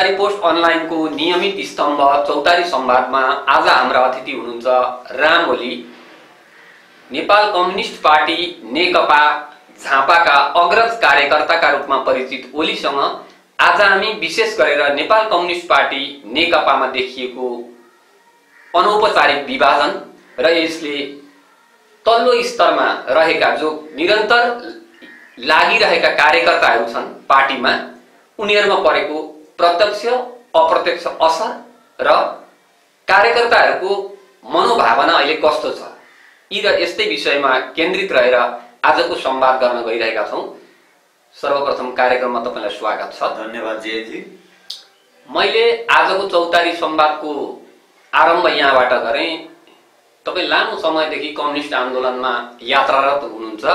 चौतारी पोस्ट अनलाइनको नियमित स्तम्भ चौतारी संवादमा आज हाम्रा अतिथि हुनुहुन्छ राम ओली, नेपाल कम्युनिस्ट पार्टी नेकपा झापाका अग्रज कार्यकर्ताका रूपमा परिचित ओलीसँग आज हामी विशेष गरेर नेपाल कम्युनिस्ट पार्टी नेकपामा देखिएको अनौपचारिक विभाजन र यसले तल्लो स्तरमा रहेका जो निरन्तर लागिरहेका कार्यकर्ताहरू छन् पार्टीमा, उनीहरुमा परेको प्रत्यक्ष अप्रत्यक्ष असर र कार्यकर्ताहरूको मनोभावना अहिले कस्तो छ, यी र यस्तै विषयमा केन्द्रित रहेर आजको संवाद गर्न गइरहेका छौं। सर्वप्रथम कार्यक्रममा तपाईलाई स्वागत छ। धन्यवाद जयजी। मैले आजको चौतारी संवादको आरम्भ यहाँबाट गरे। तपाई लामो समयदेखि कम्युनिस्ट आन्दोलनमा यात्रारत हुनुहुन्छ।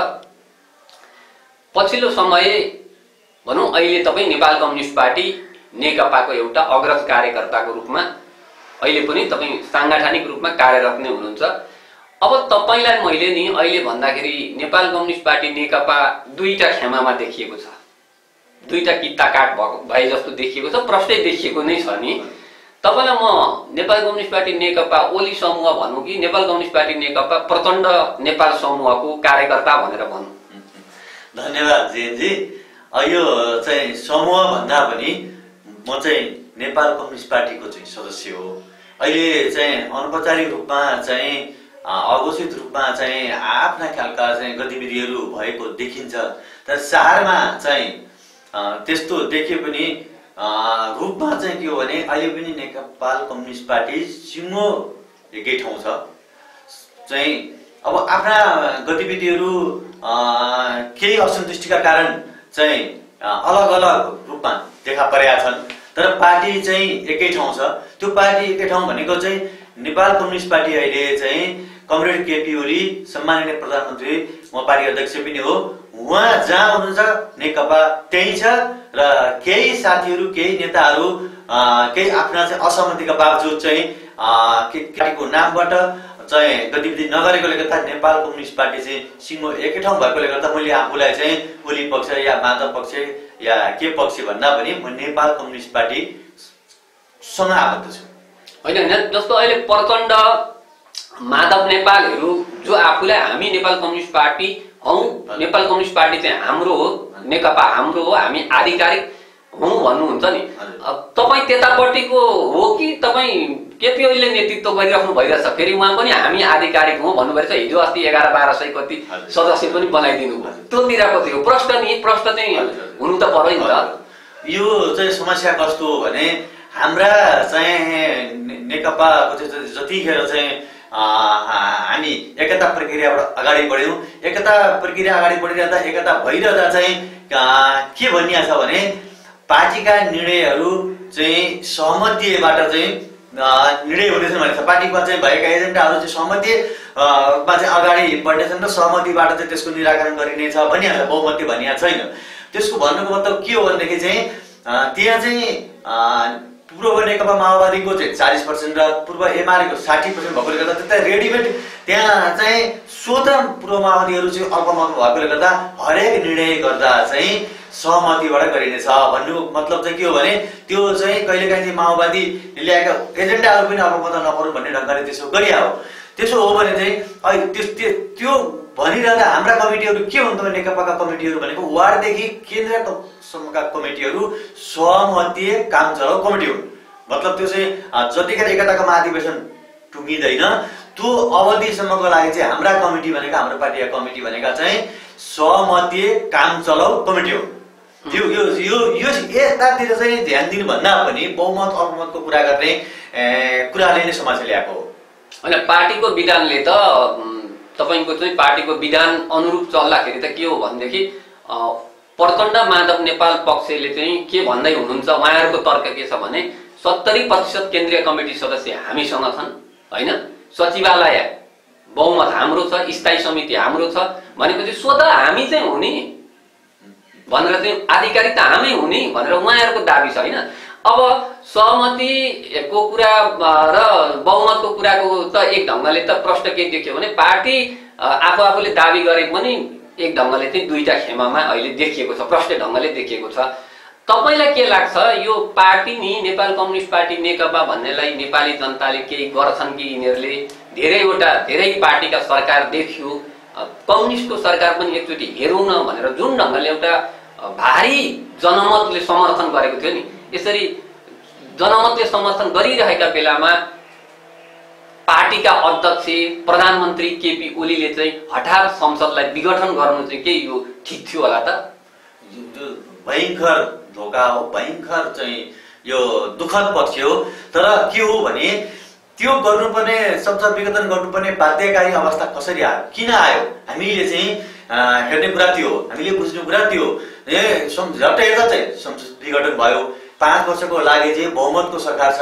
पछिल्लो समय भनौं अहिले तपाई नेपाल कम्युनिस्ट पार्टी नेकपाको एउटा अग्रज कार्यकर्ताको रूपमा अहिले पनि तपाई सांगठनिक रूपमा कार्यरत नै हुनुहुन्छ। अब तपाईलाई मैले नि अहिले भन्दाखेरि नेपाल कम्युनिस्ट पार्टी नेकपा दुईटा खेमामा देखिएको छ, दुईटा कित्ता काट भए जस्तो देखिएको छ, प्रष्टै देखिएको नै छ नि। तपाईलाई म नेपाल कम्युनिस्ट पार्टी नेकपा ओली समूह भनौं कि नेपाल कम्युनिस्ट पार्टी नेकपा प्रचण्ड नेपाल समूहको कार्यकर्ता भनेर भनौं? धन्यवाद जयजी। यो चाहिँ समूह भन्दा पनि म चाहिँ नेपाल कम्युनिस्ट पार्टीको चाहिँ सदस्य हो। अहिले चाहिँ अनौपचारिक रूपमा चाहिँ अघोषित रूपमा चाहिँ आफ्ना खालका चाहिँ गतिविधिहरू भएको देखिन्छ, तर शहरमा चाहिँ त्यस्तो देखे पनि रूपमा चाहिँ के हो भने अहिले पनि नेपाल कम्युनिस्ट पार्टी सिङ्गो एकै ठाउँ छ। चाहिँ अब आफ्ना गतिविधिहरू केही असन्तुष्टिका कारण चाहिँ अलग अलग रूपमा देखा परेका छन्, तर पार्टी चाहिँ एकै ठाउँ छ। त्यो पार्टी एकै ठाउँ भनेको चाहिँ नेपाल कम्युनिस्ट पार्टी अहिले चाहिँ कमरेड केपी ओली सम्माननीय प्रधानमन्त्री, म पार्टी अध्यक्ष पनि हो, उहाँ जहाँ हुनुहुन्छ नेकपा त्यही छ। र केही साथीहरू केही नेताहरू केही आफ्ना चाहिँ असहमतिका बावजुद चाहिँ पार्टीको नामबाट चाहिँ गतिविधि नगरेकोले गर्दा नेपाल कम्युनिस्ट पार्टी चाहिँ सिङ्गो एकै ठाउँ भएकोले गर्दा मैले आफूलाई चाहिँ ओली पक्ष या माधव पक्ष या के पक्ष भन्दा पनि म नेपाल कम्युनिस्ट पार्टी सँग आबद्ध छु। होइन, जस्तो अहिले प्रचण्ड माधव नेपालहरू जो आफूलाई हामी नेपाल कम्युनिस्ट पार्टी हौ, नेपाल कम्युनिस्ट पार्टी चाहिँ हाम्रो हो, नेकपा हाम्रो हो, हामी आधिकारिक हौ भन्नुहुन्छ नि। तपाई त्यतापट्टिको हो कि तपाई केपी ओलीले नेतृत्व गरिराख्नु भइरहेछ, फेरि उहाँ पनि हामी आधिकारिक हौ भन्नुभएको छ। हिजो अस्ति 1100-1200 कति सदस्य पनि बनाइदिनु भयो, त्योतिरको थियो प्रश्न नि। प्रश्न चाहिँ हुनु त पर्यो नि त। यो चाहिँ समस्या कस्तो हो भने हाम्रा चाहिँ नेकपाको चाहिँ जतिखेर चाहिँ हामी एकता प्रक्रियाबाट अगाडि बढ्यौं, एकता प्रक्रिया अगाडि बढिरहँदा एकता भइरहँदा चाहिँ के भनिया छ भने पार्टीका निर्णयहरू चाहिँ सहमतिबाट चाहिँ निर्णय हुनेछन् भनेको छ। पार्टीमा चाहिँ भएका एजेन्डाहरू चाहिँ सहमतिमा चाहिँ अगाडि बढ्नेछन् र सहमतिबाट चाहिँ त्यसको निराकरण गरिनेछ भनिया छ, बहुमतले भनिया छैन। त्यसको भन्नुको मतलब के हो भनेदेखि चाहिँ त्यहाँ चाहिँ पूर्व नेकपा माओवादीको चाहिँ 40% र पूर्व एमालेको 60% भएकोले गर्दा त्यता रेडिमेड त्यहाँ चाहिँ स्वतः पूर्व माओवादीहरू चाहिँ अल्पमत भएकोले गर्दा हरेक निर्णय गर्दा चाहिँ सहमतिबाट गरिनेछ भन्नु मतलब चाहिँ के हो भने त्यो चाहिँ कहिलेकाहीँ चाहिँ माओवादी ल्याएका एजेन्डाहरू पनि अल्पमत नपरुन् भन्ने ढङ्गले त्यसो गरिया हो। त्यसो हो भने चाहिँ त्यो भनिरहँदा हाम्रा कमिटीहरू के हुन् त, नेकपाका कमिटीहरू भनेको वार्डदेखि केन्द्रसम्मका कमिटीहरू सहमति काम चलाउ कमिटी हुन्। मतलब त्यो चाहिँ जतिखेर एकताको महाधिवेशन टुङ्गिँदैन त्यो अवधिसम्मको लागि चाहिँ हाम्रा कमिटी भनेका, हाम्रो पार्टीका कमिटी भनेका चाहिँ सहमति काम चलाउ कमिटी हुन्। यो यो यो यो यतातिर चाहिँ ध्यान दिनु भन्दा पनि बहुमत अल्पमतको कुरा गर्ने कुराले नै समस्या ल्याएको हो। होइन, पार्टीको विधानले त तपाईको चाहिँ पार्टीको विधान अनुरूप चल्दाखेरि त के हो भनेदेखि प्रचण्ड माधव नेपाल पक्षले चाहिँ के भन्दै हुनुहुन्छ, उहाँहरूको तर्क के छ भने 70% केन्द्रीय कमिटी सदस्य हामीसँग छन्, होइन, सचिवालय बहुमत हाम्रो छ, स्थायी समिति हाम्रो छ भनेपछि स्वतः हामी चाहिँ हुने भनेर चाहिँ आधिकारिकता हामी हुने भनेर उहाँहरूको दाबी छ, होइन। अब सहमतिको कुरा र बहुमतको कुराको त एक ढङ्गले त प्रश्न के देखियो भने पार्टी आफूले दाबी गरे पनि एक ढङ्गले चाहिँ दुईटा खेमामा अहिले देखिएको छ, प्रष्ट ढङ्गले देखिएको छ। तपाईलाई के लाग्छ यो पार्टी नि नेपाल कम्युनिस्ट पार्टी नेकपा भन्नेलाई नेपाली जनताले केही गर्छन् कि यिनीहरूले धेरै पार्टीका सरकार देखियो कम्युनिस्टको सरकार पनि एकचोटि हेरौँ न भनेर जुन ढङ्गले एउटा भारी जनमतले समर्थन गरेको थियो नि यसरी जनमतले समर्थन गरिरहेका बेलामा पार्टीका अध्यक्ष प्रधानमन्त्री केपी ओलीले चाहिँ हठात संसदलाई विघटन गर्नु चाहिँ के यो ठीक थियो होला त भयंकर धोका हो भयंकर चाहिँ यो दुःखद पक्ष हो तर के हो भने त्यो गर्नुपर्ने संसद विघटन गर्नुपर्ने बाध्यकारी अवस्था कसरी आयो किन आयो हामीले चाहिँ हेर्ने कुरा त्यो हामीले बुझ्ने कुरा त्यो झट्ट हेर्दा चाहिँ संसद विघटन भयो 5 वर्षको लागि चाहिँ बहुमतको सरकार छ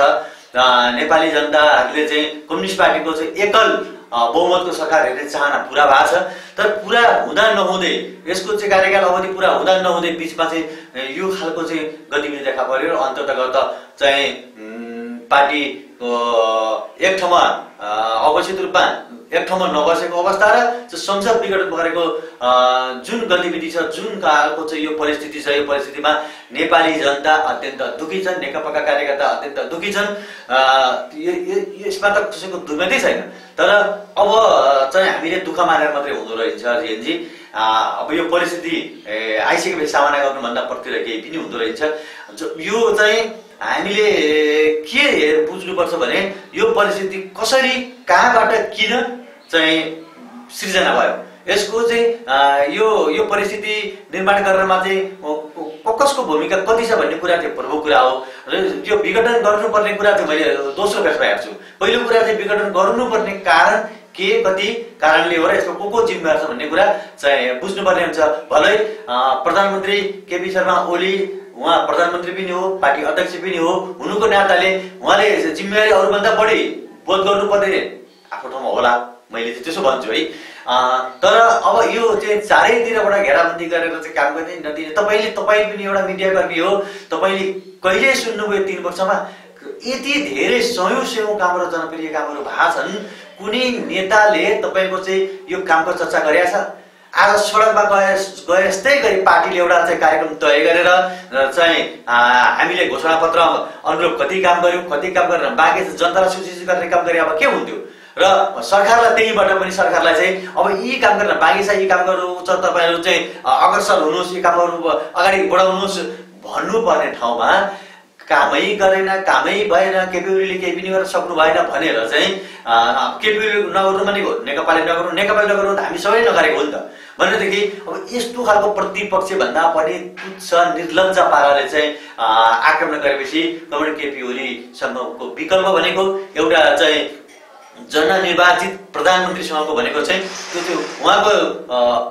नेपाली जनताहरूले चाहिँ कम्युनिस्ट पार्टीको चाहिँ एकल बहुमतको सरकार हेर्ने चाहना पुरा भएको छ तर पुरा हुँदा नहुँदै यसको चाहिँ कार्यकाल अवधि पुरा हुँदा नहुँदै बिचमा चाहिँ यो खालको चाहिँ गतिविधि देखा पर्यो र अन्ततगत चाहिँ पार्टीको एक ठाउँमा अवस्थित रूपमा एक ठाउँमा नबसेको अवस्था र संसद विघटन गरेको जुन गतिविधि छ जुन कालको चाहिँ यो परिस्थिति छ यो परिस्थितिमा नेपाली जनता अत्यन्त दुखी छन् नेकपाका कार्यकर्ता अत्यन्त दुखी छन् यसमा त कसैको दुर्मतै छैन तर अब चाहिँ हामीले दुःख मानेर मात्रै हुँदो रहेछ जिएनजी अब यो परिस्थिति आइसकेपछि सामना गर्नुभन्दा प्रतिले केही पनि हुँदो रहेछ यो चाहिँ हामीले के बुझ्नुपर्छ भने यो परिस्थिति कसरी कहाँबाट किन चाहिँ सृजना भयो यसको चाहिँ यो परिस्थिति निर्माण गर्नमा चाहिँ कसको भूमिका कति छ भन्ने कुरा चाहिँ प्रमुख कुरा हो र यो विघटन गर्नुपर्ने कुरा चाहिँ मैले दोस्रो फेसमा हेर्छु पहिलो कुरा चाहिँ विघटन गर्नुपर्ने कारण के कति कारणले हो र यसको को जिम्मेवार छ भन्ने कुरा चाहिँ बुझ्नुपर्ने हुन्छ भलै प्रधानमन्त्री केपी शर्मा ओली उहाँ प्रधानमन्त्री पनि हो पार्टी अध्यक्ष पनि हो हुनुको नाताले उहाँले जिम्मेवारी अरूभन्दा बढी बोध गर्नुपर्ने आफ्नो ठाउँमा होला मैले चाहिँ त्यसो भन्छु है तर अब यो चाहिँ चारैतिरबाट घेराबन्दी गरेर चाहिँ काम गर्ने नदिने तपाईँ पनि एउटा मिडियाकर्मी हो तपाईँले कहिले सुन्नुभयो 3 वर्षमा यति धेरै सयौं कामहरू जनप्रिय कामहरू भएको छन् कुनै नेताले तपाईँको चाहिँ यो कामको चर्चा गरेका छ आज सडकमा गए यस्तै गरी पार्टीले एउटा चाहिँ कार्यक्रम तय गरेर चाहिँ हामीले घोषणापत्र अनुरूप कति काम गरेर बाँकी जनतालाई सूचित गर्ने काम गरे अब के हुन्थ्यो र सरकारलाई त्यहीबाट पनि सरकारलाई चाहिँ अब यी काम गर्न बाँकी छ यी काम गर्नु छ तपाईहरु चाहिँ अग्रसर हुनुहोस् यी कामहरु अगाडि बढाउनुहोस् भन्नुपर्ने ठाउँमा कामै गरेन कामै भएन केपीओलीले केही पनि गर्न सक्नु भएन भनेर चाहिँ केपीओली नगर्नु भनेको नेकपाले नगर्नु हामी सबै नगरेको हो नि त भनेदेखि अब यस्तो खालको प्रतिपक्ष भन्दा पनि तुच्छ निर्लज्ज पाराले चाहिँ आक्रमण गरेपछि कमरेड केपी ओलीसँगको विकल्प भनेको एउटा चाहिँ जननिर्वाचित प्रधानमन्त्रीसँगको भनेको चाहिँ त्यो उहाँको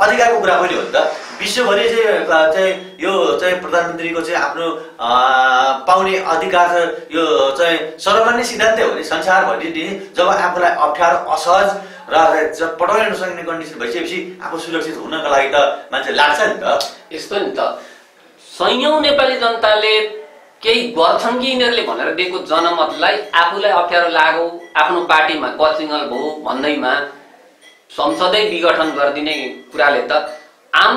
अधिकारको कुरा पनि हो नि त विश्वभरि चाहिँ यो चाहिँ प्रधानमन्त्रीको चाहिँ आफ्नो पाउने अधिकार यो चाहिँ सर्वमान्य सिद्धान्त हो नि संसारभरि नि जब आफूलाई अप्ठ्यारो असहज र पठाउन नसक्ने कन्डिसन भइसकेपछि आफू सुरक्षित हुनको लागि त मान्छे लाग्छ नि त यस्तो नि त सयौं नेपाली जनताले केही गर्छन् कि यिनीहरूले भनेर दिएको जनमतलाई आफूलाई अप्ठ्यारो लाग्यो आफ्नो पार्टीमा कचिङल भयो भन्दैमा संसदै विघटन गरिदिने कुराले त आम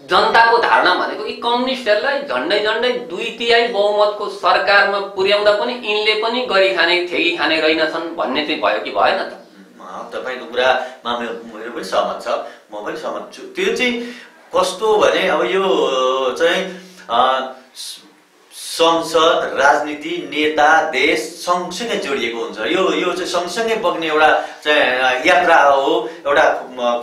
जनताको धारणा भनेको कि कम्युनिस्टहरूलाई झन्डै 2/3 बहुमतको सरकारमा पुर्याउँदा पनि यिनले पनि गरी खाने ठेगी खाने रहेनछन् भन्ने चाहिँ भयो कि भएन त तपाईको कुरामा मेरो पनि सहमत छ म पनि सहमत छु त्यो चाहिँ कस्तो भने अब यो चाहिँ संसद राजनीति नेता देश सँगसँगै जोडिएको हुन्छ यो चाहिँ सँगसँगै बग्ने एउटा चाहिँ यात्रा हो एउटा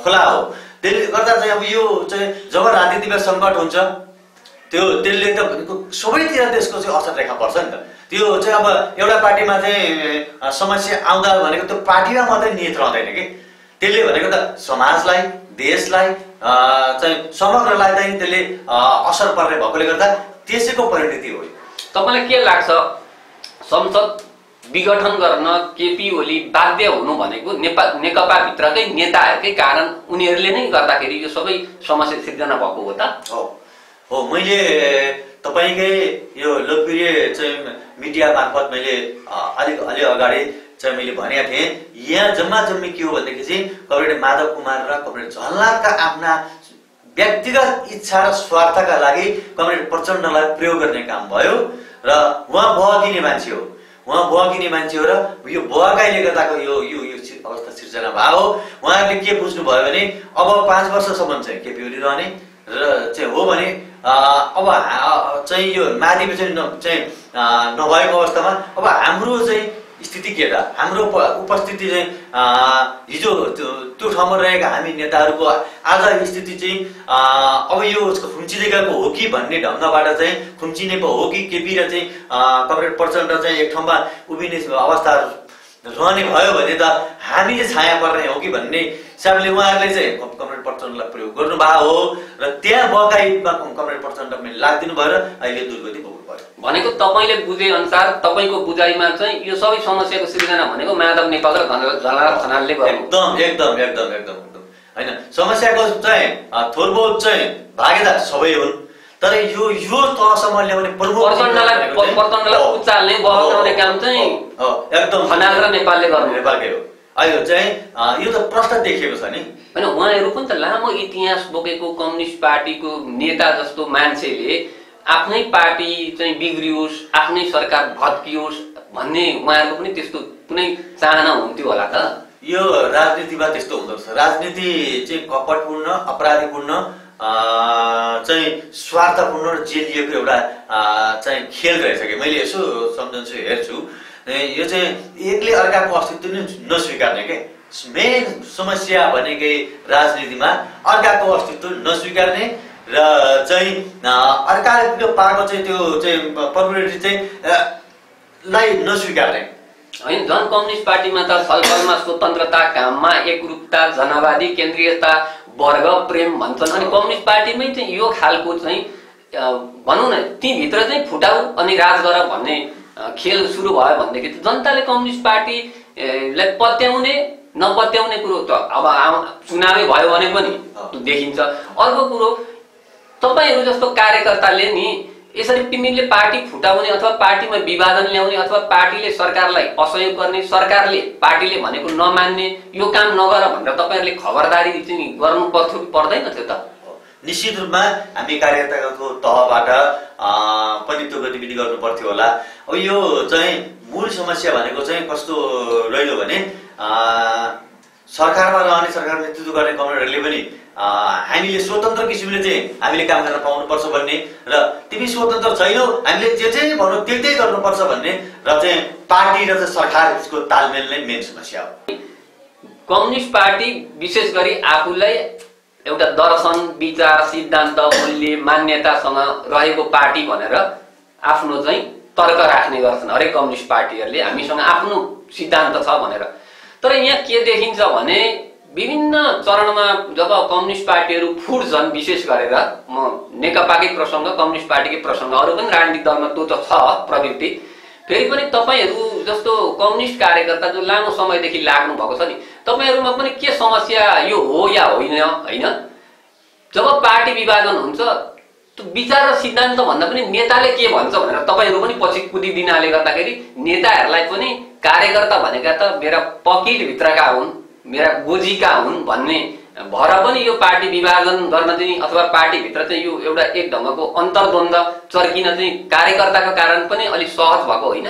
खोला हो त्यसले गर्दा चाहिँ अब यो चाहिँ जब राजनीतिमा सङ्कट हुन्छ त्यसले त भनेको सबैतिर त्यसको चाहिँ असर रेखा पर्छ नि त त्यो चाहिँ अब एउटा पार्टीमा चाहिँ समस्या आउँदा भनेको त्यो पार्टीमा मात्रै नियत रहँदैन कि त्यसले भनेको त समाजलाई देशलाई चाहिँ समग्रलाई चाहिँ त्यसले असर पर्ने भएकोले गर्दा त्यसैको परिणति हो तपाईलाई के लाग्छ संसद विघटन गर्न केपी ओली बाध्य हुनु भनेको नेकपा भित्रकै नेताहरूकै कारण उनीहरूले नै गर्दाखेरि यो सबै समस्या सिर्जना भएको हो त हो मैले तपाईकै यो लोकप्रिय चाहिँ मिडिया मार्फत मैले अलि अगाडि चाहिँ मैले भनेको थिएँ यहाँ जम्मी के हो भनेदेखि चाहिँ कमरेड माधव कुमार र कमरेड झलनाथका आफ्ना व्यक्तिगत इच्छा र स्वार्थका लागि कमरेड प्रचण्डलाई प्रयोग गर्ने काम भयो र उहाँ बहकिने मान्छे हो। उहाँ बहकिने मान्छे हो र यो बहकाइले गर्दाको यो अवस्था सिर्जना भयो हो। उहाँहरूले के बुझ्नु भयो भने अब 5 वर्षसम्म चाहिँ केपी ओली रहने र चाहिँ हो भने अब चाहिँ यो महाधिवेशन चाहिँ नभएको अवस्थामा अब हाम्रो चाहिँ स्थिति के त, हाम्रो उपस्थिति चाहिँ हिजो त्यो ठाउँमा रहेका हामी नेताहरूको आज स्थिति चाहिँ अब यो खुम्चिँदै गएको हो कि भन्ने ढङ्गबाट चाहिँ खुम्चिने पो हो कि केपी र चाहिँ कमरेड प्रचण्ड चाहिँ एक ठाउँमा उभिने अवस्था रहने भयो भने त हामीले छाया पर्ने हो कि भन्ने हिसाबले उहाँहरूले चाहिँ कमरेड प्रचण्डलाई प्रयोग गर्नुभएको हो र त्यहाँ बहकाइमा कमरेड प्रचण्डले लाग्दिनु भयो र अहिले दुर्गति भोग्नु पर्यो। भनेको तपाईले बुझे अनुसार तपाईको बुझाइमा चाहिँ यो सबै समस्याको सिर्जना भनेको माधव नेपाल र झलनाथ खनालले गर्नु। एकदम हैन, समस्याको चाहिँ थोरबहुत चाहिँ भागीदार सबै हुन्, तर यो तहसम्म ल्याउने प्रमुख प्रचण्डलाई उचाल्ने बहकाउने काम चाहिँ एकदम खनाल र नेपालले गर्नु। नेपालकै हो। अहिले चाहिँ यो त प्रश्न देखिएको छ नि हैन, उहाँहरू पनि त लामो इतिहास बोकेको कम्युनिस्ट पार्टीको नेता जस्तो मान्छेले आफ्नै पार्टी चाहिँ बिग्रियोस्, आफ्नै सरकार भत्कियोस् भन्ने उहाँहरूको पनि त्यस्तो कुनै चाहना हुन्थ्यो होला त? यो राजनीतिमा त्यस्तो हुँदो रहेछ। राजनीति चाहिँ कपटपूर्ण, अपराधीपूर्ण, चाहिँ स्वार्थपूर्ण र जेलिएको एउटा चाहिँ खेल रहेछ कि मैले यसो सम्झन्छु, हेर्छु। यो चाहिँ एकले अर्काको अस्तित्व नै नस्वीकार्ने के मेन समस्या भनेकै राजनीतिमा अर्काको अस्तित्व नस्वीकार्ने र चाहिँ अर्काले पाएको चाहिँ त्यो चाहिँ पर्सनालिटी चाहिँ लाई नस्वीकार्ने हैन। जन कम्युनिस्ट पार्टीमा त छलफलमा स्वतन्त्रता, काममा एकरूपता, जनवादी केन्द्रीयता, वर्ग प्रेम भन्छन्, अनि कम्युनिस्ट पार्टीमै चाहिँ यो खालको चाहिँ भनौँ न ती भित्र चाहिँ फुटाउ अनि राज गर भन्ने खेल सुरु भयो भनेदेखि त जनताले कम्युनिस्ट पार्टीलाई पत्याउने नपत्याउने कुरो त अब चुनावै भयो भने पनि देखिन्छ। अर्को कुरो, तपाईहरू जस्तो कार्यकर्ताले नि यसरी तिमीले पार्टी फुटाउने अथवा पार्टीमा विभाजन ल्याउने अथवा पार्टीले सरकारलाई असहयोग गर्ने, सरकारले पार्टीले भनेको नमान्ने यो काम नगर भनेर तपाईहरूले खबरदारी चाहिँ गर्नु पर्थ्यो पर्दैन थियो त? निश्चित रूपमा हामी कार्यकर्ताको तहबाट पनि त्यो गतिविधि गर्नु पर्थ्यो होला। अब यो चाहिँ मूल समस्या भनेको चाहिँ कस्तो रह्यो भने सरकारमा रहने, सरकार नेतृत्व गर्ने कमरेडहरूले पनि हामीले स्वतन्त्र किसिमले चाहिँ हामीले काम गर्न पाउनुपर्छ भन्ने र तिमी स्वतन्त्र छैनौ, हामीले जे भनौँ त्यही गर्नुपर्छ भन्ने र चाहिँ पार्टी र सरकारको तालमेल नै मेन समस्या हो। कम्युनिस्ट पार्टी विशेष गरी आफूलाई एउटा दर्शन, विचार, सिद्धान्त, मूल्य, मान्यतासँग रहेको पार्टी भनेर आफ्नो चाहिँ तर्क राख्ने गर्छन् हरेक कम्युनिस्ट पार्टीहरूले, हामीसँग आफ्नो सिद्धान्त छ भनेर। तर यहाँ के देखिन्छ भने विभिन्न चरणमा जब कम्युनिस्ट पार्टीहरू फुट्छन्, विशेष गरेर म नेकपाकै प्रसङ्ग, कम्युनिस्ट पार्टीकै प्रसङ्ग, अरू पनि राजनीतिक दलमा त्यो त छ प्रवृत्ति, फेरि पनि तपाईहरू जस्तो कम्युनिस्ट कार्यकर्ता जो लामो समयदेखि लाग्नु भएको छ नि, तपाईहरूमा पनि के समस्या यो हो या होइन? हैन, जब पार्टी विभाजन हुन्छ त्यो विचार र सिद्धान्त भन्दा पनि नेताले के भन्छ भनेर तपाईहरू पनि पछि कुदिदिनाले गर्दाखेरि नेताहरूलाई पनि कार्यकर्ता भनेका त मेरा पकेट भित्रका हुन्, मेरा गोजीका हुन् भन्ने भएर पनि यो पार्टी विभाजन गर्न चाहिँ अथवा पार्टीभित्र चाहिँ यो एउटा एक ढङ्गको अन्तर्द्वन्द चर्किन चाहिँ कार्यकर्ताको कारण पनि अलिक सहज भएको होइन?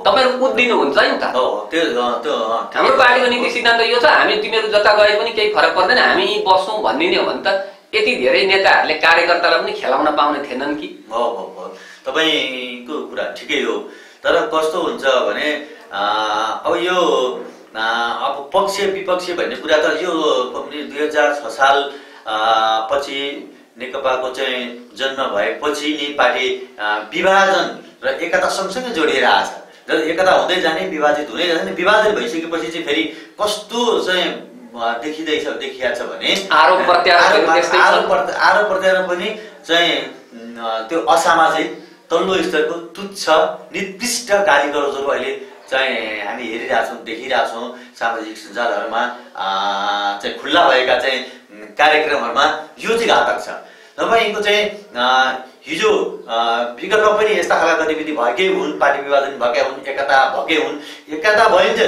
तपाईहरु कुदिनु हुन्छ नि त? हाम्रो पार्टीको नीति सिद्धान्त यो छ, हामी तिमीहरू जता गए पनि केही फरक पर्दैन, हामी बस्छौँ भन्ने नै हो भने त यति धेरै नेताहरूले कार्यकर्तालाई पनि खेलाउन पाउने थिएनन् कि? तपाईको कुरा ठिकै हो, तर कस्तो हुन्छ भने अब यो अब पक्ष विपक्ष भन्ने कुरा त यो 2006 साल पछि नेकपाको चाहिँ जन्म भएपछि नि पार्टी विभाजन र एकता सँगसँगै जोडिएर आछ। र एकता हुँदै जाने, विभाजित हुँदै जाने, विभाजन भइसकेपछि चाहिँ फेरि कस्तो चाहिँ देखिया छ भने आरोप प्रत्यारोप पनि चाहिँ त्यो असामाजिक तल्लो स्तरको तुच्छ निकृष्ट गाली गलौजहरू अहिले चाहिँ हामी हेरिरहेछौँ, देखिरहेछौँ सामाजिक सञ्जालहरूमा चाहिँ खुल्ला भएका चाहिँ कार्यक्रमहरूमा। यो चाहिँ घातक छ। तपाईँको चाहिँ हिजो विगतमा पनि यस्ता खालका गतिविधि भएकै हुन्, पार्टी विभाजन भएका हुन्, एकता भएकै हुन्। एकता भइन्छ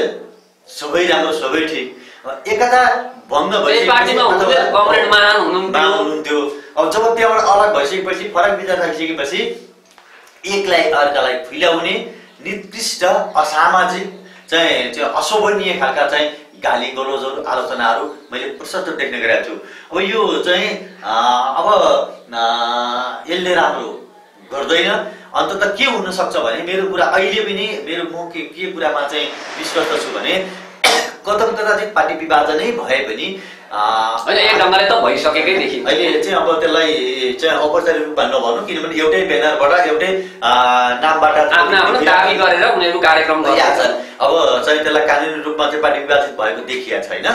सबै राम्रो, सबै ठिक। एकता भङ्ग हुनुहुन्थ्यो। अब जब त्यहाँबाट अलग भइसकेपछि फरक विचार राखिसकेपछि एकलाई अर्कालाई फुल्याउने निकृष्ट असामाजिक चाहिँ अशोभनीय खालका चाहिँ गाली गलौजहरू आलोचनाहरू मैले प्रशस्त देख्ने गरेको छु। अब यो चाहिँ अब यसले राम्रो गर्दैन। अन्तत के हुन सक्छ भने मेरो कुरा अहिले पनि मेरो म के कुरामा चाहिँ विश्वास छु भने कदाचित पार्टी विभाजनै भए पनि एक ढङ्गले त भइसकेकै देखिन्छ। अहिले चाहिँ अब त्यसलाई चाहिँ औपचारिक रूपमा नभनौँ, किनभने एउटै ब्यानरबाट एउटै नामबाट दाबी गरेर उनीहरू कार्यक्रम गरिरहेको छन्। अब चाहिँ त्यसलाई कानुनी रूपमा चाहिँ पार्टी विभाजित भएको देखिया छैन।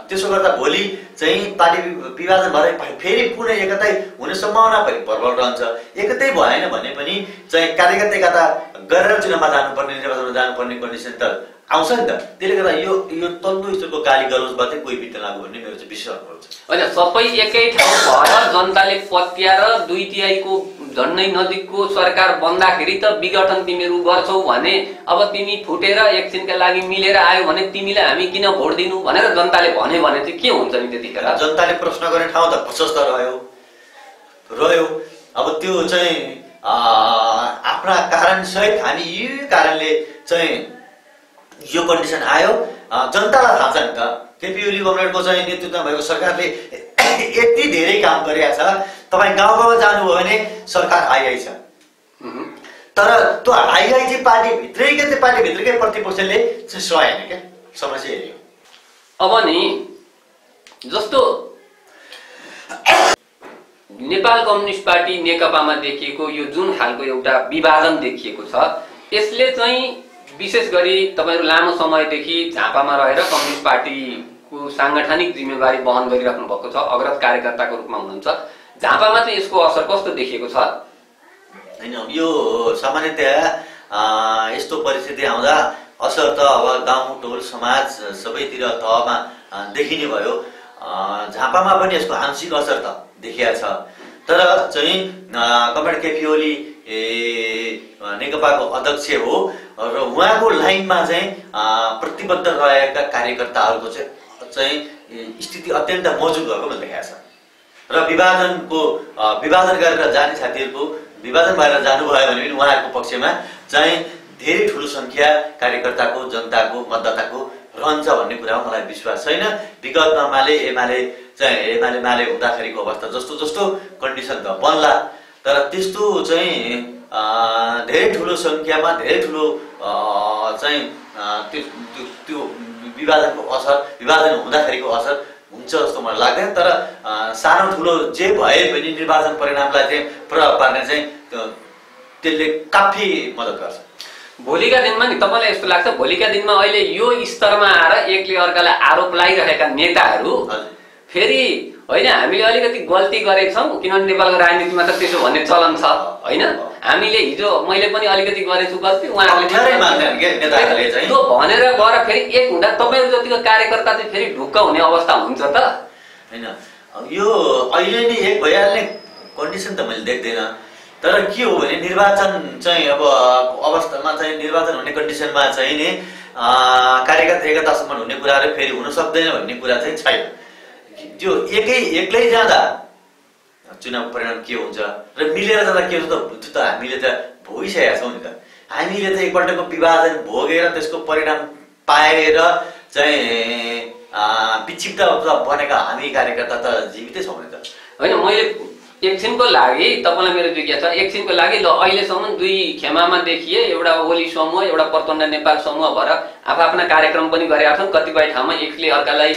त्यसो गर्दा भोलि चाहिँ पार्टी विभाजन भएर फेरि पुनः एकतै हुने सम्भावना पनि प्रबल रहन्छ। एकतै भएन भने पनि चाहिँ कार्यगत एकता गरेर चुनावमा जानुपर्ने, निर्वाचनमा जानुपर्ने कन्डिसन त आउँछ नि त। त्यसले गर्दा यो तल्लो स्तरको गाली गलौजबाट कोही बित्न लाग्यो भन्ने मेरो चाहिँ विश्वास हुन्छ। होइन, सबै एकै ठाउँ भएर जनताले पत्याएर 2/3 झन्डै नजिकको सरकार बन्दाखेरि त विघटन तिमीहरू गर्छौ भने अब तिमी फुटेर एकछिनका लागि मिलेर आयो भने तिमीलाई हामी किन भोट दिनु भनेर जनताले भने चाहिँ के हुन्छ नि त्यतिखेर? जनताले प्रश्न गर्ने ठाउँ त प्रशस्त रह्यो। अब त्यो चाहिँ आफ्ना कारण सहित हामी यो कारणले चाहिँ यो कन्डिसन आयो। जनतालाई थाहा छ नि त, केपी ओली गभर्नमेन्टको चाहिँ नेतृत्वमा भएको सरकारले यति धेरै काम गरेका छ। तपाईँ गाउँमा जानुभयो भने सरकार हाई छ, तर त्यो हाई चाहिँ पार्टीभित्रकै प्रतिपक्षले चाहिँ सहेन क्या। समस्या यही हो। अब नि जस्तो नेपाल कम्युनिस्ट पार्टी नेकपामा देखिएको यो जुन खालको एउटा विभाजन देखिएको छ, यसले चाहिँ विशेष गरी तपाईहरु लामो समयदेखि झापामा रहेर कम्युनिस्ट पार्टीको सांगठनिक जिम्मेवारी वहन गरिराख्नु भएको छ, अग्रज कार्यकर्ताको रूपमा हुनुहुन्छ। झापामा चाहिँ यसको असर कस्तो देखिएको छ? हैन, यो सामान्यतया यस्तो परिस्थिति आउँदा असर त अब गाउँ टोल समाज सबैतिर तहमा देखिने भयो। झापामा पनि यसको आंशिक असर त देखिया छ। तर चाहिँ कमरेड केपी ओली नेकपाको अध्यक्ष हो र उहाँको लाइनमा चाहिँ प्रतिबद्ध रहेका कार्यकर्ताहरूको चाहिँ स्थिति अत्यन्त मजबुत भएको मैले देखाएको छ। र विभाजन गरेर जाने साथीहरूको विभाजन भएर जानुभयो भने पनि उहाँहरूको पक्षमा चाहिँ धेरै ठुलो संख्या कार्यकर्ताको जनताको मतदाताको रहन्छ भन्ने कुरामा मलाई विश्वास छैन। विगतमा एमाले हुँदाखेरिको अवस्था जस्तो कन्डिसन त बन्ला, तर त्यस्तो चाहिँ धेरै ठुलो संख्यामा धेरै ठुलो चाहिँ त्यो विभाजन हुँदाखेरिको असर हुन्छ जस्तो मलाई लाग्दैन। तर सानो ठुलो जे भए पनि निर्वाचन परिणामलाई चाहिँ प्रभाव पार्ने चाहिँ त्यसले काफी मद्दत गर्छ। भोलिका दिनमा नि तपाईलाई यस्तो लाग्छ, भोलिका दिनमा अहिले यो स्तरमा आएर एकले अर्कालाई आरोप लगाइरहेका नेताहरू फेरि होइन हामीले अलिकति गल्ती गरेका छौँ, किनभने नेपालको राजनीतिमा त त्यसो भन्ने चलन छ होइन, हामीले हिजो मैले पनि अलिकति गरेछु गल्ती, उहाँहरूले त्यो भनेर गएर फेरि एक हुँदा तपाईँहरू जतिको कार्यकर्ता चाहिँ फेरि ढुक्क हुने अवस्था हुन्छ त होइन? यो अहिले नै एक भइहाल्ने कन्डिसन त मैले देख्दैन। तर के हो भने निर्वाचन चाहिँ अब अवस्थामा चाहिँ निर्वाचन हुने कन्डिसनमा चाहिँ नि कार्यकर्ता एकतासम्म हुने कुराहरू फेरि हुन सक्दैन भन्ने कुरा चाहिँ छैन। त्यो एक्लै जाँदा चुनाव परिणाम के हुन्छ र मिलेर जाँदा के हुन्छ त हामीले त भोगिसकेका छौँ नि त। हामीले त एकपल्टको विभाजन भोगेर त्यसको परिणाम पाएर चाहिँ विक्षिप्त बनेका हामी कार्यकर्ता त जीवितै छौँ नि त होइन। मैले एकछिनको लागि तपाईँलाई मेरो जिज्ञासा छ, एकछिनको लागि ल अहिलेसम्म दुई खेमामा देखिए, एउटा ओली समूह एउटा प्रचण्ड नेपाल समूह भएर आफ्ना कार्यक्रम पनि गरेका छन्, कतिपय ठाउँमा एकले अर्कालाई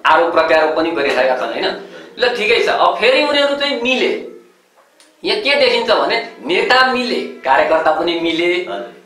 आरोप प्रत्यारोप पनि गरिरहेका छन् होइन। ल ठिकै छ, अब फेरि उनीहरू चाहिँ मिले, यहाँ के देखिन्छ भने नेता मिले कार्यकर्ता पनि मिले,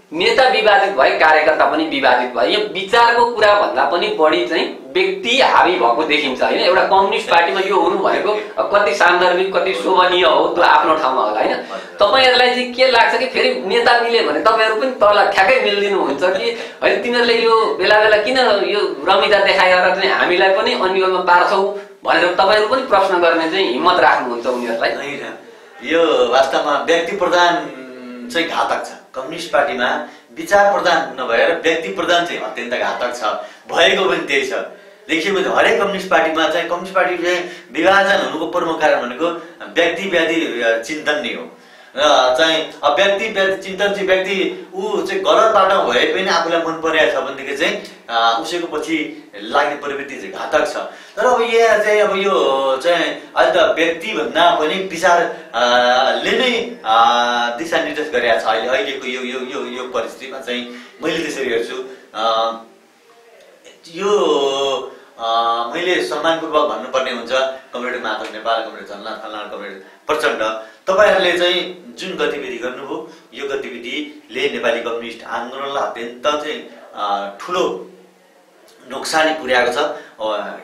नेता विभाजित भए कार्यकर्ता पनि विभाजित भए। यो विचारको कुरा भन्दा पनि बढी चाहिँ व्यक्ति हावी भएको देखिन्छ होइन। एउटा कम्युनिस्ट पार्टीमा यो हुनु भनेको कति सान्दर्भिक कति शोभनीय हो, त्यो आफ्नो ठाउँमा होला होइन। तपाईँहरूलाई चाहिँ के लाग्छ कि फेरि नेता मिले भने तपाईँहरू पनि तल ठ्याक्कै मिलिदिनुहुन्छ कि होइन? तिनीहरूले यो बेला बेला किन यो रमिता देखाएर चाहिँ हामीलाई पनि अन्यलमा पार्छौ भनेर तपाईँहरू पनि प्रश्न गर्ने चाहिँ हिम्मत राख्नुहुन्छ उनीहरूलाई? यो वास्तवमा व्यक्ति प्रधान चाहिँ घातक छ। कम्युनिस्ट पार्टीमा विचार प्रधान नभएर व्यक्ति प्रधान चाहिँ अत्यन्त घातक छ, भएको पनि त्यही छ। देखिएको छ हरेक कम्युनिस्ट पार्टीमा चाहिँ कम्युनिस्ट पार्टी चाहिँ विभाजन हुनुको प्रमुख कारण भनेको व्यक्तिवादी चिन्तन नै हो र चाहिँ व्यक्ति चिन्तन चाहिँ व्यक्ति ऊ चाहिँ गलत बाटो भए पनि आफूलाई मन परेको छ भनेदेखि चाहिँ उसैको पछि लाग्ने प्रवृत्ति चाहिँ घातक छ। तर अब यहाँ चाहिँ अब यो चाहिँ अहिले त व्यक्ति भन्दा पनि विचारले नै दिशानिर्देश गरेको छ अहिलेको यो यो यो यो परिस्थितिमा चाहिँ मैले त्यसरी हेर्छु। यो मैले सम्मानपूर्वक भन्नुपर्ने हुन्छ comrade Madhav Nepal, comrade Jhalanath Khanal, comrade Prachanda, तपाईहरुले चाहिँ जुन गतिविधि गर्नुभयो यो गतिविधिले नेपाली कम्युनिस्ट आन्दोलनलाई अत्यन्त चाहिँ ठुलो नोक्सानी पुर्याएको छ।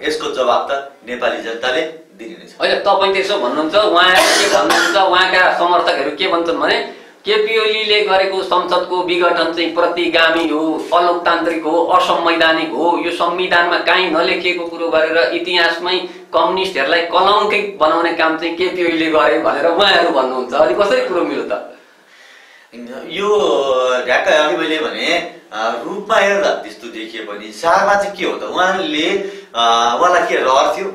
यसको जवाब त नेपाली जनताले दिने नै छ। अहिले तपाईँ त्यसो भन्नुहुन्छ, उहाँहरूले के भन्नुहुन्छ, उहाँका समर्थकहरू के भन्छन् भने केपी ओलीले गरेको संसदको विघटन चाहिँ प्रतिगामी हो, अलोकतान्त्रिक हो, असंवैधानिक हो, यो संविधानमा कहीँ नलेखिएको कुरो गरेर इतिहासमै कम्युनिस्टहरूलाई कलङ्कित बनाउने काम चाहिँ केपी ओलीले गरे भनेर उहाँहरू भन्नुहुन्छ। अनि कसरी कुरो मिल्यो त? यो ढ्याक्कै अघि मैले भने रूपमा हेर्दा त्यस्तो देखिए पनि सारमा चाहिँ के हो त, उहाँलाई के रहर थियो?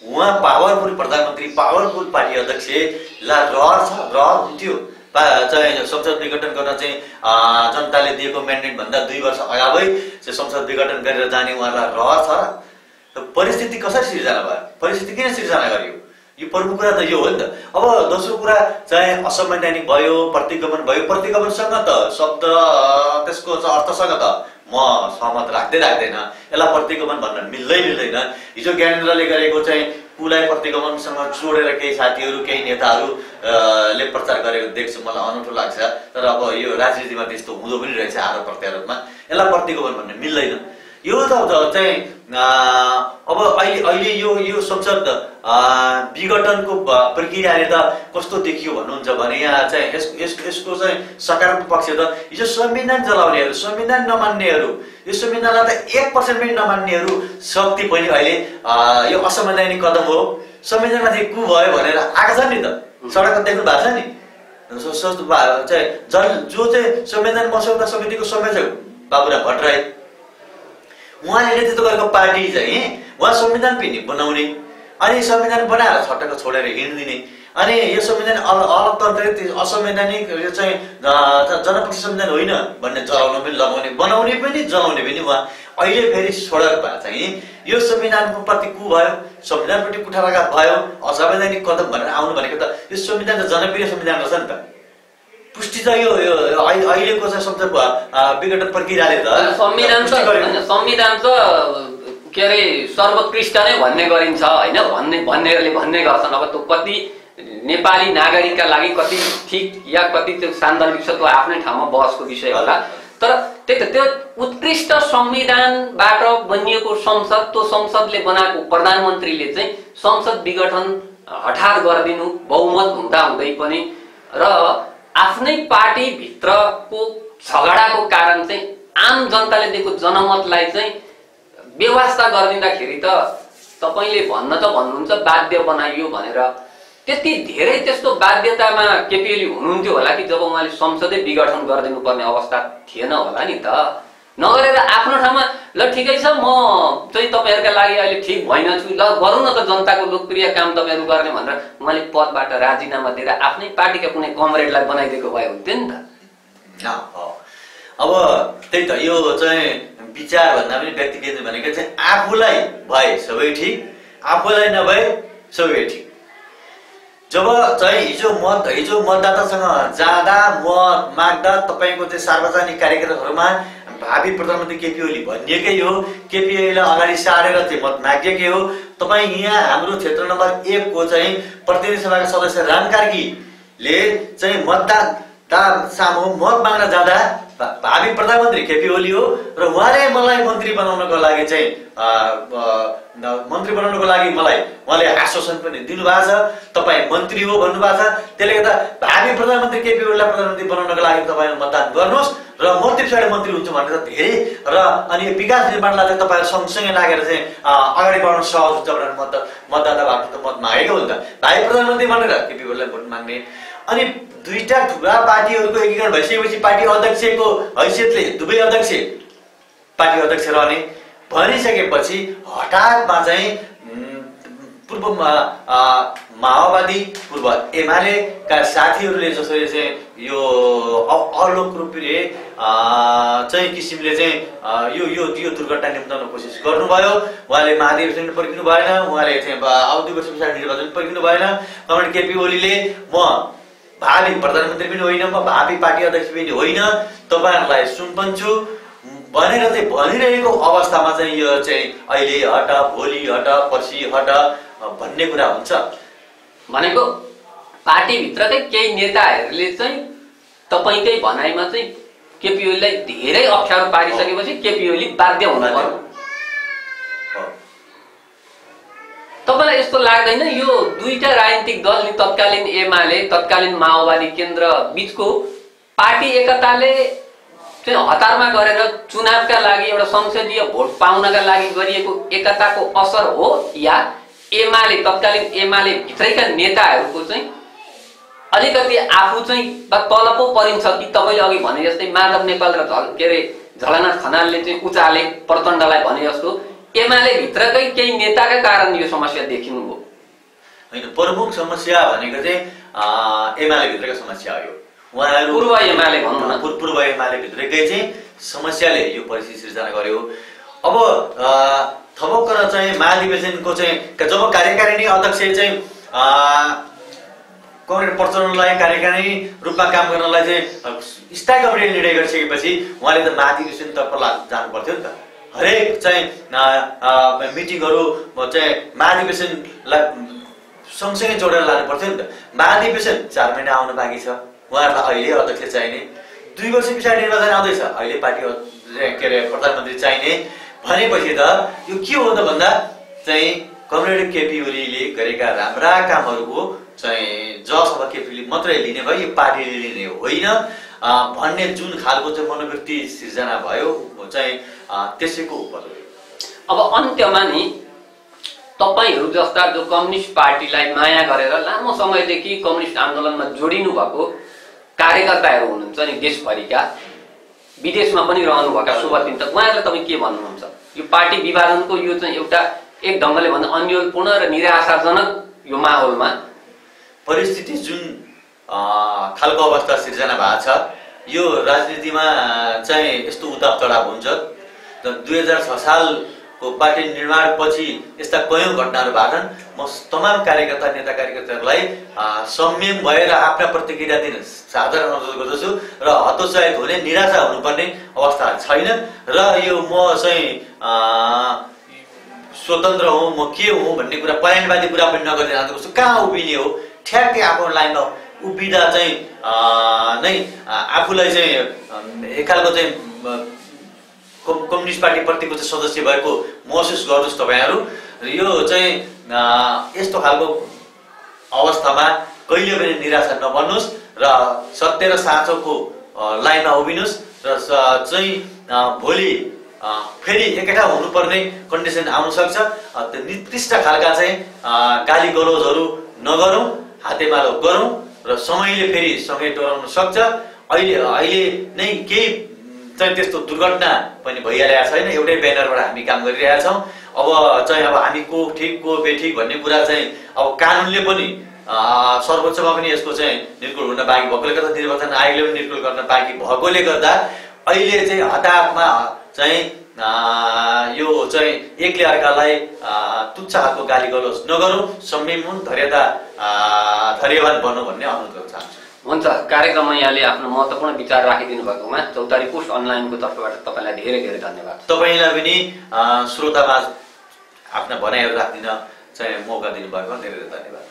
उहाँ पावरफुल प्रधानमन्त्री, पावरफुल पार्टी अध्यक्षलाई रहर हुन्थ्यो चाहिँ संसद विघटन गर्न चाहिँ जनताले दिएको म्यान्डेट भन्दा 2 वर्ष अगावै चाहिँ संसद विघटन गरेर जाने उहाँलाई रहर छ र परिस्थिति कसरी सिर्जना भयो, परिस्थिति किन सिर्जना गरियो, यो प्रमुख कुरा त यो हो नि त। अब दोस्रो कुरा चाहिँ असंवैधानिक भयो, प्रतिगमन भयो। प्रतिगमनसँग त शब्द त्यसको अर्थसँग त म सहमत राख्दैन, यसलाई प्रतिगमन भन्न मिल्दैन। हिजो ज्ञानेन्द्रले गरेको चाहिँ कुलाई प्रतिगमनसँग जोडेर केही साथीहरू केही नेताहरूले प्रचार गरेको देख्छु, मलाई अनौठो लाग्छ। तर अब यो राजनीतिमा त्यस्तो हुँदो पनि रहेछ आरोप प्रत्यारोपमा, यसलाई प्रतिगमन भन्न मिल्दैन। यो त चाहिँ अब अहिले यो संसद विघटनको प्रक्रियाले त कस्तो देखियो भन्नुहुन्छ भने यहाँ चाहिँ यसको चाहिँ सकारात्मक पक्ष त हिजो संविधान जलाउनेहरू, संविधान नमान्नेहरू, यो संविधानलाई त 1% पनि नमान्नेहरू शक्ति पनि अहिले यो असंवैधानिक कदम हो, संविधानमाथि कु भयो भनेर आएको छ नि त। सडकमा देख्नु भएको छ नि चाहिँ जो चाहिँ संविधान मस्यौदा समितिको संयोजक बाबुराम भट्टराई, उहाँले नेतृत्व गरेको पार्टी चाहिँ उहाँ संविधान पनि बनाउने अनि संविधान बनाएर छटक्क छोडेर हिँड्दिने अनि यो संविधान अलोकतान्त्रिक असंवैधानिक यो चाहिँ जनपक्षी संविधान होइन भन्ने जलाउन पनि लगाउने, बनाउने पनि जलाउने पनि उहाँ अहिले फेरि छोडेर चाहिँ यो संविधानको प्रति कु भयो, संविधानप्रति कुठाराघात भयो, असंवैधानिक कदम भनेर आउनु भनेको त यो संविधान त जनप्रिय संविधान रहेछ नि त। पुष्टि त यो अहिलेको चाहिँ संसद विघटन प्रक्रियाले त संविधान त के अरे सर्वोत्कृष्ट नै भन्ने गरिन्छ हैन, भन्नेहरूले भन्ने गर्छन्। अब त्यो कति नेपाली नागरिकका लागि कति ठिक या कति त्यो सान्दर्भिक छ त्यो आफ्नै ठाउँमा बहसको विषय होला। तर त्यही त त्यो उत्कृष्ट संविधानबाट बनिएको संसद, त्यो संसदले बनाएको प्रधानमन्त्रीले चाहिँ संसद विघटन हठात गरिदिनु बहुमत हुँदै पनि र आफ्नै पार्टी भित्रको झगडाको कारण चाहिँ आम जनताले दिएको जनमतलाई चाहिँ व्यवस्था गरिदिँदाखेरि त तपाईले भन्न त भन्नुहुन्छ बाध्य बनाइयो भनेर, त्यति धेरै त्यस्तो बाध्यतामा केपी ओली हुनुहुन्थ्यो होला कि जब उहाँले संसदै विघटन गरिदिनु पर्ने अवस्था थिएन होला नि त। नगरेर आफ्नो ठाउँमा ल ठिकै छ म चाहिँ तपाईहरुका लागि अहिले ठिक भइन छु, ल गरौँ न त जनताको लोकप्रिय काम तपाईहरु गर्ने भनेर उहाँले पदबाट राजीनामा दिएर आफ्नै पार्टीका कुनै कमरेडलाई बनाइदिएको भए हुन्थ्यो नि त। अब त्यही त यो चाहिँ विचार भन्दा पनि व्यक्ति केन्द्रित भनेको चाहिँ आफूलाई भए सबै ठिक, आफूलाई नभए सबै ठिक। जब चाहिँ हिजो मतदातासँग जाँदा मत माग्दा तपाईको चाहिँ सार्वजनिक कार्यक्रमहरुमा भावी प्रधानमन्त्री केपी ओली भनिएकै हो, केपी ओलीलाई अगाडि सारेर चाहिँ मत मागेकै हो। तपाईँ यहाँ हाम्रो क्षेत्र नम्बर 1 को चाहिँ प्रतिनिधि सभाका सदस्य राम कार्कीले चाहिँ मतदाता सामु मत माग्न जाँदा भावी प्रधानमन्त्री केपी ओली हो र उहाँले मलाई मन्त्री बनाउनको लागि चाहिँ उहाँले आश्वासन पनि दिनुभएको छ, तपाईँ मन्त्री हो भन्नुभएको छ। त्यसले गर्दा भावी प्रधानमन्त्री केपी ओलीलाई प्रधानमन्त्री बनाउनको लागि तपाईले मतदान गर्नुहोस् र म त्यो पछाडि मन्त्री हुन्छु भनेर धेरै र अनि विकास निर्माणलाई चाहिँ तपाईहरु सँगसँगै लागेर चाहिँ अगाडि बढाउन सहज हुन्छ भनेर मतदाताबाट त मत मागेको हो नि त। भावी प्रधानमन्त्री भनेर केपी ओलीलाई भोट माग्ने अनि दुईटा ठुला पार्टीहरूको एकीकरण भइसकेपछि पार्टी अध्यक्षको हैसियतले दुवै अध्यक्ष पार्टी अध्यक्ष रहने भनिसकेपछि हठातमा चाहिँ पूर्व माओवादी पूर्व एमालेका साथीहरूले जसरी चाहिँ यो अलोक रूपले चाहिँ किसिमले चाहिँ यो दुर्घटना निम्ताउन कोसिस गर्नुभयो। उहाँले महाधिवेशन पर्खिनु भएन, उहाँले चाहिँ अब 2 वर्ष पछाडि निर्वाचन पर्खिनु भएन। कमरेड केपी ओलीले म भावी प्रधानमन्त्री पनि होइन, म भावी पार्टी अध्यक्ष पनि होइन, तपाईँहरूलाई सुम्पन्छु भनेर चाहिँ भनिरहेको अवस्थामा चाहिँ यो चाहिँ अहिले हट, भोलि हट, पर्सि हट भन्ने कुरा हुन्छ। भनेको पार्टीभित्रकै केही नेताहरूले चाहिँ तपाईँकै भनाइमा चाहिँ केपी ओलीलाई धेरै अप्ठ्यारो पारिसकेपछि केपी ओली बाध्य हुनु पर्यो। तपाईँलाई यस्तो लाग्दैन यो दुईटा राजनीतिक दल नि तत्कालीन एमाले तत्कालीन माओवादी केन्द्र बीचको पार्टी एकताले चाहिँ हतारमा गरेर चुनावका लागि एउटा संसदीय भोट पाउनका लागि गरिएको एकताको असर हो या एमाले तत्कालीन एमाले भित्रैका नेताहरूको चाहिँ अलिकति आफू चाहिँ तल पो परिन्छ कि तपाईँले अघि भने जस्तै माधव नेपाल र झलनाथ खनालले चाहिँ उचाले प्रचण्डलाई भने जस्तो एमाले भित्रकै केही नेताका कारण यो समस्या देखिनु हो? होइन, प्रमुख समस्या भनेको चाहिँ एमाले भित्रको समस्या हो। उहाँहरू पूर्व एमाले भनौँ न, पूर्व एमाले भित्रकै चाहिँ समस्याले यो परिस्थिति सिर्जना गर्यो। अब थपक्क चाहिँ महाधिवेशनको चाहिँ जब कार्यकारिणी अध्यक्ष चाहिँ कमरेड प्रचण्डलाई कार्यकारिणी रूपमा काम गर्नलाई चाहिँ स्थायी कमिटीले निर्णय गरिसकेपछि उहाँले त महाधिवेशनतर्फ जानु पर्थ्यो नि त। हरेक चाहिँ मिटिङहरू चाहिँ महाधिवेशनलाई सँगसँगै जोडेर लानु पर्थ्यो नि त। महाधिवेशन 4 महिना आउनु बाँकी छ, उहाँहरूलाई अहिले अध्यक्ष चाहिने, 2 वर्ष पछाडि निर्वाचन आउँदैछ, अहिले पार्टी के अरे प्रधानमन्त्री चाहिने भनेपछि त यो के हो त भन्दा चाहिँ कमरेड केपी ओलीले गरेका राम्रा कामहरूको चाहिँ जस अब केपी ओली मात्रै लिने भयो, यो पार्टीले लिने होइन भन्ने जुन खालको चाहिँ मनोवृत्ति सिर्जना भयो चाहिँ त्यसैको उपर हो। अब अन्त्यमा नि तपाईहरू जस्ता जो कम्युनिस्ट पार्टीलाई माया गरेर लामो समयदेखि कम्युनिस्ट आन्दोलनमा जोडिनु भएको कार्यकर्ताहरू हुनुहुन्छ नि देशभरिका, विदेशमा पनि रहनुभएका शुभचिन्तक, उहाँहरूलाई तपाईँ के भन्नुहुन्छ? यो पार्टी विभाजनको यो चाहिँ एउटा एक ढङ्गले भन्दा अन्योलपूर्ण र निराशाजनक यो माहौलमा परिस्थिति जुन खालको अवस्था सिर्जना भएको छ, यो राजनीतिमा चाहिँ यस्तो उतार चढाव हुन्छ। 2006 सालको पार्टी निर्माणपछि यस्ता कयौं घटनाहरू भएछन्। म तमाम कार्यकर्ता नेता कार्यकर्ताहरूलाई संयम भएर आफ्ना प्रतिक्रिया दिन साधारण अनुरोध गर्दछु र हतोत्साहित हुने, निराशा हुनुपर्ने अवस्था छैन। र यो म चाहिँ स्वतन्त्र हुँ, म के हुँ भन्ने कुरा पलायनवादी कुरा पनि नगर्दै जाँदैछु। कहाँ उभिने हो, ठ्याक्कै आफ्नो लाइनमा उभिँदा चाहिँ नै आफूलाई चाहिँ एकखालको चाहिँ कम्युनिस्ट पार्टी प्रतिको चाहिँ सदस्य भएको महसुस गर्नुहोस् तपाईँहरू। यो चाहिँ यस्तो खालको अवस्थामा कहिले पनि निराशा नबन्नुहोस् र सत्य र साँचोको लाइनमा उभिनुहोस् र चाहिँ भोलि फेरि एकैठा हुनुपर्ने कन्डिसन आउन सक्छ। त्यो निकृष्ट खालका चाहिँ गाली गलौजहरू नगरौँ, हातेमालो गरौँ र समयले फेरि सँगै डोराउन सक्छ। अहिले नै केही चाहिँ त्यस्तो दुर्घटना पनि भइहालेको छैन। एउटै ब्यानरबाट हामी काम गरिरहेका छौँ। अब चाहिँ अब हामी को ठिक को बेठिक भन्ने कुरा चाहिँ अब कानुनले पनि सर्वोच्चमा पनि यसको चाहिँ निर्कुल हुन बाँकी भएकोले गर्दा, निर्वाचन आयोगले पनि निर्कुल गर्न बाँकी भएकोले गर्दा अहिले चाहिँ हताहतमा चाहिँ यो चाहिँ एकले अर्कालाई तुच्छ खालको गाली गलौज नगरौँ, संयम हुन्, धैर्यवान बन्नु भन्ने अनुरोध गर्न चाहन्छु। हुन्छ, कार्यक्रममा यहाँले आफ्नो महत्त्वपूर्ण विचार राखिदिनु भएकोमा चौतारी पोस्ट अनलाइनको तर्फबाट तपाईँलाई धेरै धेरै धन्यवाद। तपाईँलाई पनि श्रोतामा आफ्ना भनाइहरू राखिदिन चाहिँ मौका दिनुभएको धेरै धेरै धन्यवाद।